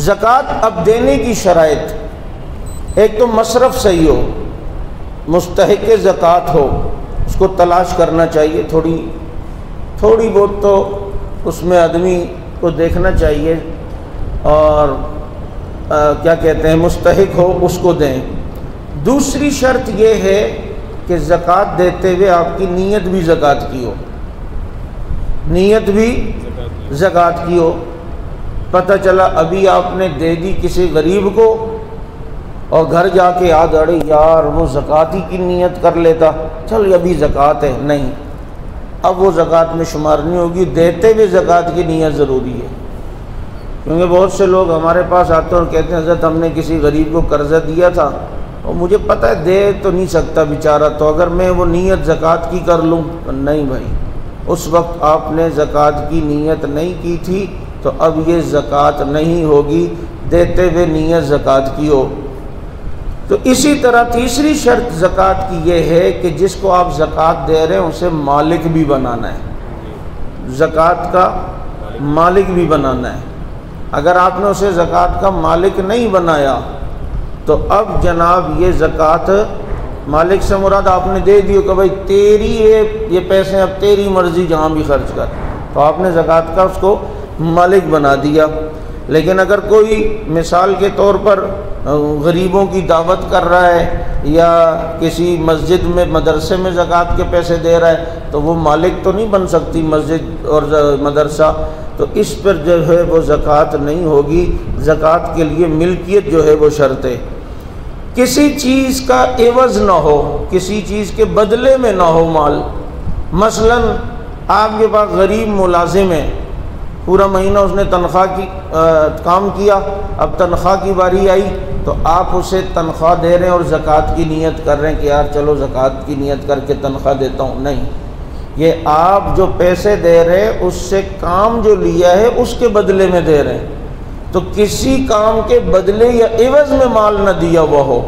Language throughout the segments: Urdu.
زکوٰۃ اب دینے کی شرائط، ایک تو مصرف صحیح ہو، مستحق زکوٰۃ ہو، اس کو تلاش کرنا چاہیے، تھوڑی بہت تو اس میں آدمی کو دیکھنا چاہیے، اور کیا کہتے ہیں مستحق ہو اس کو دیں۔ دوسری شرط یہ ہے کہ زکوٰۃ دیتے ہوئے آپ کی نیت بھی زکوٰۃ کی ہو، نیت بھی زکوٰۃ کی ہو۔ پتہ چلا ابھی آپ نے دے دی کسی غریب کو اور گھر جا کے یاد آڑے یار وہ زکوٰۃ ہی کی نیت کر لیتا، چل ابھی زکوٰۃ ہے، نہیں، اب وہ زکوٰۃ میں شمار نہیں ہوگی، دیتے ہوئے زکوٰۃ کی نیت ضروری ہے۔ کیونکہ بہت سے لوگ ہمارے پاس آتے ہیں اور کہتے ہیں حضرت ہم نے کسی غریب کو قرضہ دیا تھا اور مجھے پتہ ہے دے تو نہیں سکتا بیچارہ، تو اگر میں وہ نیت زکوٰۃ کی کر لوں، نہیں بھائی، اس وقت آپ نے زکوٰۃ کی نیت نہیں کی تھی تو اب یہ زکوٰۃ نہیں ہوگی، دیتے ہوئے نیت زکوٰۃ کی ہو۔ تو اسی طرح تیسری شرط زکوٰۃ کی یہ ہے کہ جس کو آپ زکوٰۃ دے رہے ہیں اسے مالک بھی بنانا ہے، زکوٰۃ کا مالک بھی بنانا ہے۔ اگر آپ نے اسے زکوٰۃ کا مالک نہیں بنایا تو اب جناب یہ زکوٰۃ، مالک سے مراد آپ نے دے دیو کہ بھائی تیری یہ پیسے اب تیری مرضی جہاں بھی خرچ کر، تو آپ نے زکوٰۃ کا اس کو مالک بنا دیا۔ لیکن اگر کوئی مثال کے طور پر غریبوں کی دعوت کر رہا ہے یا کسی مسجد میں مدرسے میں زکوٰۃ کے پیسے دے رہا ہے تو وہ مالک تو نہیں بن سکتی مسجد اور مدرسہ، تو اس پر جو ہے وہ زکوٰۃ نہیں ہوگی۔ زکوٰۃ کے لیے ملکیت جو ہے وہ شرط ہے، کسی چیز کا عوض نہ ہو، کسی چیز کے بدلے میں نہ ہو مال۔ مثلا آپ کے پاس غریب ملازم ہے، پورا مہینہ اس نے تنخواہ کی کام کیا، اب تنخواہ کی باری آئی تو آپ اسے تنخواہ دے رہے ہیں اور زکوٰۃ کی نیت کر رہے ہیں کہ یار چلو زکوٰۃ کی نیت کر کے تنخواہ دیتا ہوں، نہیں، یہ آپ جو پیسے دے رہے ہیں اس سے کام جو لیا ہے اس کے بدلے میں دے رہے ہیں، تو کسی کام کے بدلے یا عوض میں مال نہ دیا ہوا ہو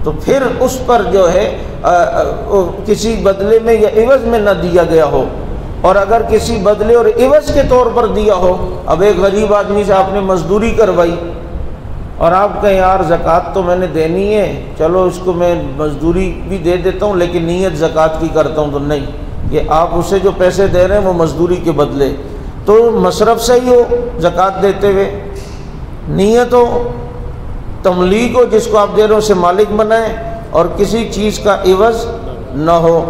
تو پھر اس پر جو ہے کسی بدلے میں یا عوض میں نہ دیا گیا ہو، اور اگر کسی بدلے اور عوض کے طور پر دیا ہو، اب ایک غریب آدمی سے آپ نے مزدوری کروائی اور آپ کہیں یار زکوٰۃ تو میں نے دینی ہے، چلو اس کو میں مزدوری بھی دے دیتا ہوں لیکن نیت زکوٰۃ کی کرتا ہوں، تو نہیں، یہ آپ اسے جو پیسے دے رہے ہیں وہ مزدوری کے بدلے، تو مصرف صحیح ہو زکوٰۃ دیتے ہوئے، نیت ہو، تملیک ہو، جس کو آپ دے رہے ہو اسے مالک بنائیں، اور کسی چیز کا عوض نہ ہو۔